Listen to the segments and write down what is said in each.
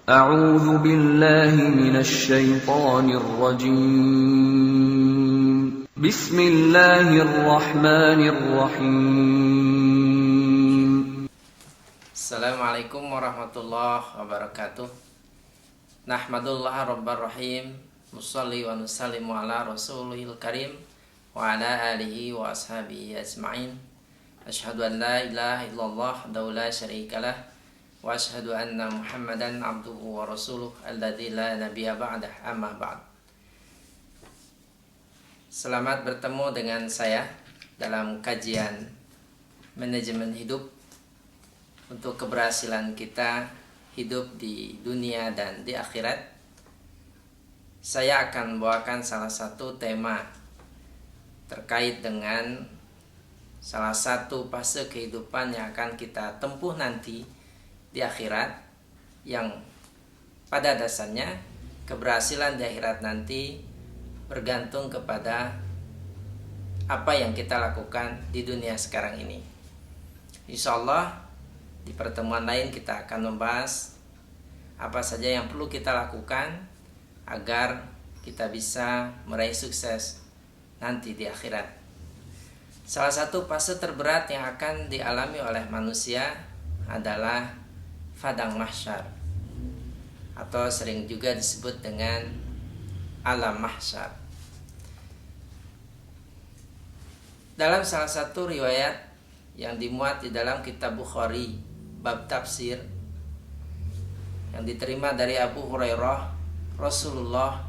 أعوذ بالله من الشيطان الرجيم بسم الله الرحمن الرحيم Assalamualaikum warahmatullahi wabarakatuh. Nahmadullah rabbar rahim, musalli wa nusallimu ala rasulil karim wa ala alihi wa ashabihi ajma'in. Asyhadu an la ilaha illallah wahdahu la syarikalah wa asyhadu anna Muhammadan abduhu wa rasuluh alladzi la nabiyya ba'dah, amma ba'd. Selamat bertemu dengan saya dalam kajian manajemen hidup untuk keberhasilan kita hidup di dunia dan di akhirat. Saya akan membawakan salah satu tema terkait dengan salah satu fase kehidupan yang akan kita tempuh nanti di akhirat, yang pada dasarnya keberhasilan di akhirat nanti bergantung kepada apa yang kita lakukan di dunia sekarang ini. Insya Allah di pertemuan lain kita akan membahas apa saja yang perlu kita lakukan agar kita bisa meraih sukses nanti di akhirat. Salah satu fase terberat yang akan dialami oleh manusia adalah padang mahsyar, atau sering juga disebut dengan alam mahsyar. Dalam salah satu riwayat yang dimuat di dalam kitab Bukhari bab tafsir yang diterima dari Abu Hurairah, Rasulullah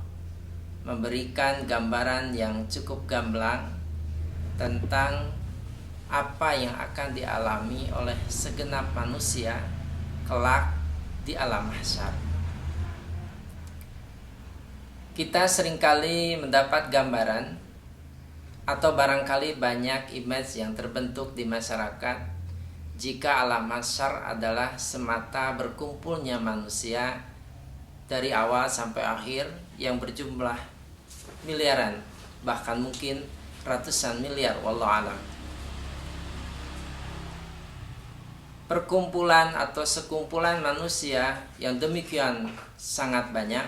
memberikan gambaran yang cukup gamblang tentang apa yang akan dialami oleh segenap manusia kelak di alam mahsyar. Kita seringkali mendapat gambaran atau barangkali banyak image yang terbentuk di masyarakat jika alam mahsyar adalah semata berkumpulnya manusia dari awal sampai akhir yang berjumlah miliaran, bahkan mungkin ratusan miliar, wallahu alam. Perkumpulan atau sekumpulan manusia yang demikian sangat banyak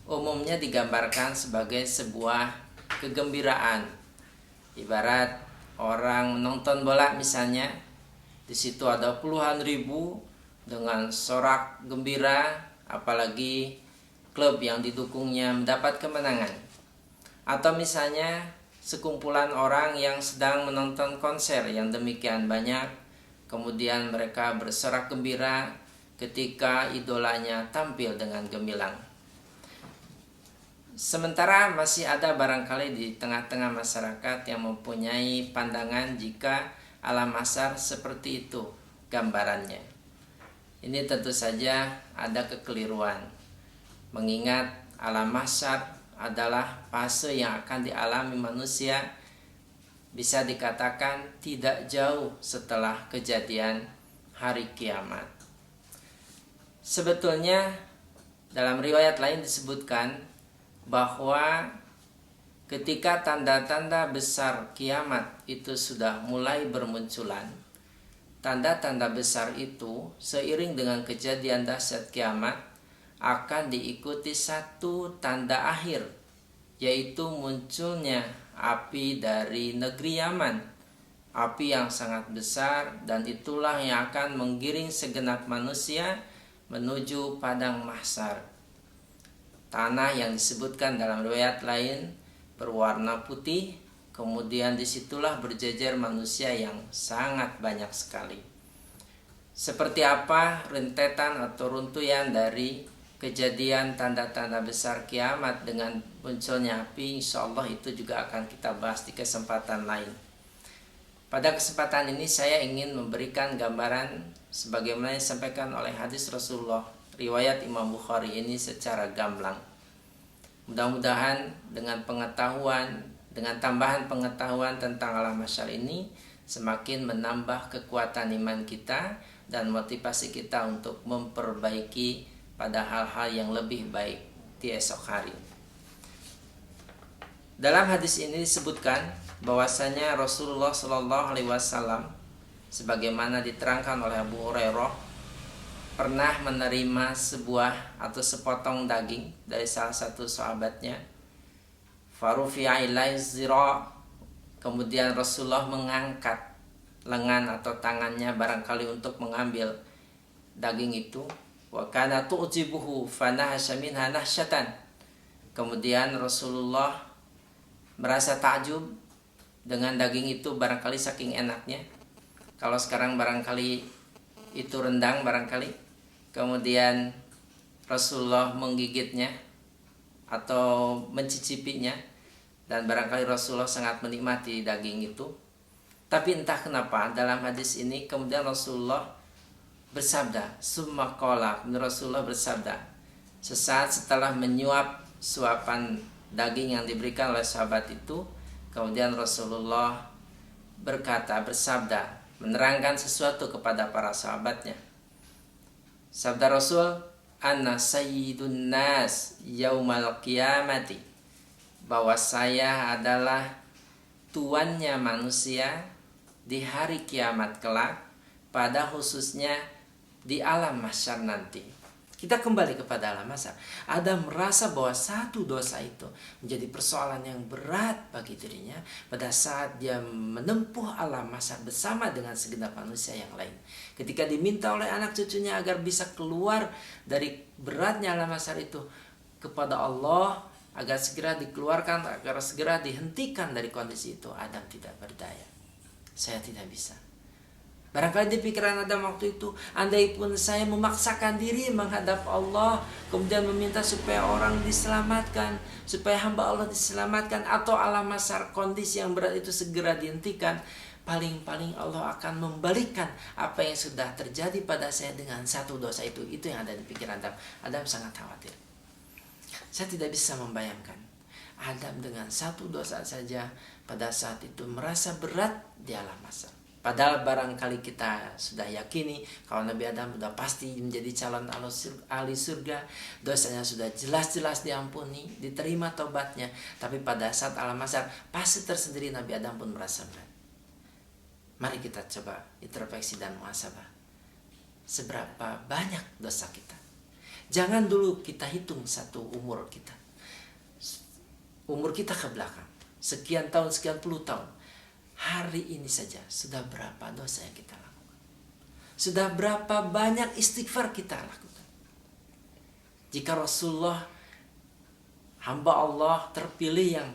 umumnya digambarkan sebagai sebuah kegembiraan. Ibarat orang menonton bola misalnya, di situ ada puluhan ribu dengan sorak gembira, apalagi klub yang didukungnya mendapat kemenangan. Atau misalnya sekumpulan orang yang sedang menonton konser yang demikian banyak, kemudian mereka bersorak gembira ketika idolanya tampil dengan gemilang. Sementara masih ada barangkali di tengah-tengah masyarakat yang mempunyai pandangan jika alam mahsyar seperti itu gambarannya. Ini tentu saja ada kekeliruan, mengingat alam mahsyar adalah fase yang akan dialami manusia bisa dikatakan tidak jauh setelah kejadian hari kiamat. Sebetulnya dalam riwayat lain disebutkan bahwa ketika tanda-tanda besar kiamat itu sudah mulai bermunculan, tanda-tanda besar itu seiring dengan kejadian dahsyat kiamat akan diikuti satu tanda akhir, yaitu munculnya api dari negeri Yaman, api yang sangat besar, dan itulah yang akan menggiring segenap manusia menuju padang mahsyar. Tanah yang disebutkan dalam riwayat lain berwarna putih, kemudian disitulah berjejer manusia yang sangat banyak sekali. Seperti apa rentetan atau runtuyan dari kejadian tanda-tanda besar kiamat dengan munculnya api, insya Allah itu juga akan kita bahas di kesempatan lain. Pada kesempatan ini saya ingin memberikan gambaran sebagaimana disampaikan oleh hadis Rasulullah riwayat Imam Bukhari ini secara gamblang. Mudah-mudahan dengan pengetahuan, dengan tambahan pengetahuan tentang alam mahsyar ini semakin menambah kekuatan iman kita dan motivasi kita untuk memperbaiki pada hal-hal yang lebih baik di esok hari. Dalam hadis ini disebutkan bahwasanya Rasulullah Shallallahu Alaihi Wasallam, sebagaimana diterangkan oleh Abu Hurairah, pernah menerima sebuah atau sepotong daging dari salah satu sahabatnya. Farufi'a ilaihi zira', kemudian Rasulullah mengangkat lengan atau tangannya barangkali untuk mengambil daging itu. Wa kana tu'jibuhu fanahasha minha nahsyatan. Kemudian Rasulullah merasa takjub dengan daging itu, barangkali saking enaknya. Kalau sekarang barangkali itu rendang barangkali. Kemudian Rasulullah menggigitnya atau mencicipinya, dan barangkali Rasulullah sangat menikmati daging itu. Tapi entah kenapa dalam hadis ini kemudian Rasulullah bersabda, summa qala, Rasulullah bersabda sesaat setelah menyuap suapan daging yang diberikan oleh sahabat itu, kemudian Rasulullah bersabda, menerangkan sesuatu kepada para sahabatnya. Sabda Rasul, ana sayyidun nas yaumal qiyamati, bahwa saya adalah tuannya manusia di hari kiamat kelak, pada khususnya di alam mahsyar nanti. Kita kembali kepada alam mahsyar. Adam merasa bahwa satu dosa itu menjadi persoalan yang berat bagi dirinya pada saat dia menempuh alam mahsyar bersama dengan segenap manusia yang lain. Ketika diminta oleh anak cucunya agar bisa keluar dari beratnya alam mahsyar itu kepada Allah, agar segera dikeluarkan, agar segera dihentikan dari kondisi itu, Adam tidak berdaya. Saya tidak bisa. Barangkali di pikiran Adam waktu itu, andai pun saya memaksakan diri menghadap Allah, kemudian meminta supaya orang diselamatkan, supaya hamba Allah diselamatkan, atau alam mahsyar kondisi yang berat itu segera dihentikan, paling-paling Allah akan membalikkan apa yang sudah terjadi pada saya dengan satu dosa itu. Itu yang ada di pikiran Adam. Adam sangat khawatir. Saya tidak bisa membayangkan Adam dengan satu dosa saja pada saat itu merasa berat di alam mahsyar. Padahal barangkali kita sudah yakini kalau Nabi Adam sudah pasti menjadi calon ahli surga, dosanya sudah jelas-jelas diampuni, diterima tobatnya. Tapi pada saat alam mahsyar pasti tersendiri Nabi Adam pun merasa berat. Mari kita coba introspeksi dan muhasabah. Seberapa banyak dosa kita? Jangan dulu kita hitung satu umur kita. Umur kita ke belakang, sekian tahun, sekian puluh tahun. Hari ini saja sudah berapa dosa yang kita lakukan? Sudah berapa banyak istighfar kita lakukan? Jika Rasulullah, hamba Allah terpilih yang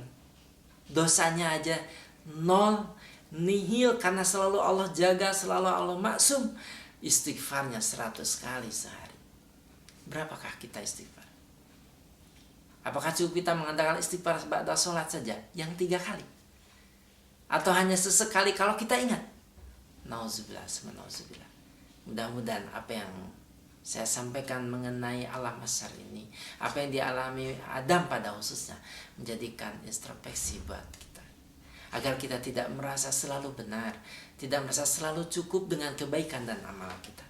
dosanya aja nol, nihil, karena selalu Allah jaga, selalu Allah maksum, istighfarnya 100 kali sehari. Berapakah kita istighfar? Apakah cukup kita mengatakan istighfar ba'da sholat saja yang 3 kali? Atau hanya sesekali kalau kita ingat? Nauzubillah, nauzubillah. Mudah-mudahan apa yang saya sampaikan mengenai alam mahsyar ini, apa yang dialami Adam pada khususnya, menjadikan introspeksi buat kita. Agar kita tidak merasa selalu benar, tidak merasa selalu cukup dengan kebaikan dan amal kita.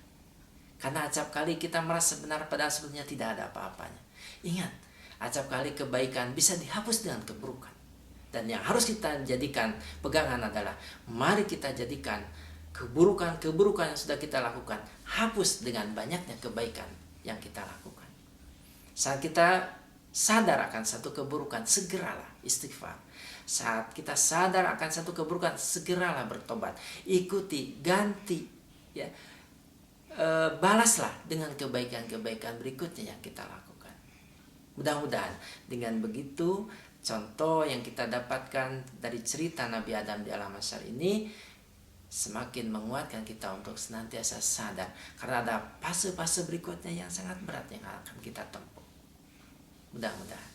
Karena acap kali kita merasa benar padahal sebenarnya tidak ada apa-apanya. Ingat, acap kali kebaikan bisa dihapus dengan keburukan. Dan yang harus kita jadikan pegangan adalah mari kita jadikan keburukan-keburukan yang sudah kita lakukan hapus dengan banyaknya kebaikan yang kita lakukan. Saat kita sadar akan satu keburukan, segeralah istighfar. Saat kita sadar akan satu keburukan, segeralah bertobat. Ikuti, ganti, ya, balaslah dengan kebaikan-kebaikan berikutnya yang kita lakukan. Mudah-mudahan dengan begitu, contoh yang kita dapatkan dari cerita Nabi Adam di alam mahsyar ini semakin menguatkan kita untuk senantiasa sadar, karena ada fase-fase berikutnya yang sangat berat yang akan kita tempuh. Mudah-mudahan